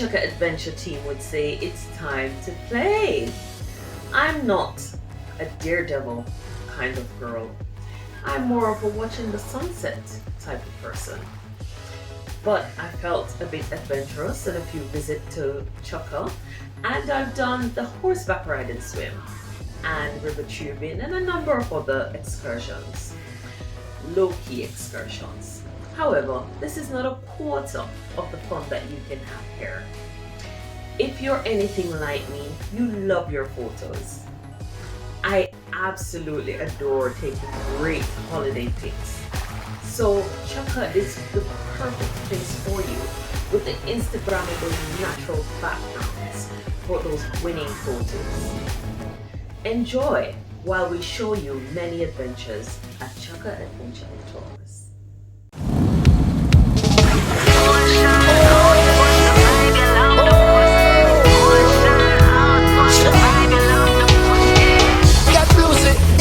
Chukka Adventure team would say, it's time to play. I'm not a daredevil kind of girl. I'm more of a watching the sunset type of person. But I felt a bit adventurous in a few visits to Chukka, and I've done the horseback ride and swim, and river tubing, and a number of other excursions, low-key excursions. However, this is not a quarter of the fun that you can have here. If you're anything like me, you love your photos. I absolutely adore taking great holiday pics. So Chukka is the perfect place for you with the Instagrammable natural backgrounds for those winning photos. Enjoy while we show you many adventures at Chukka Adventure and Tours.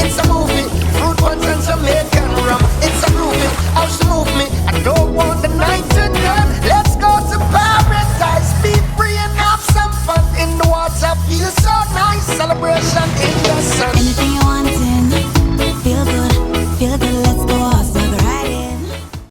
It's a movie, fruit ones and Jamaican rum. It's a groovy, how she move me. I don't want the night to done. Let's go to paradise, be free and have some fun in the water. Feel so nice, celebration.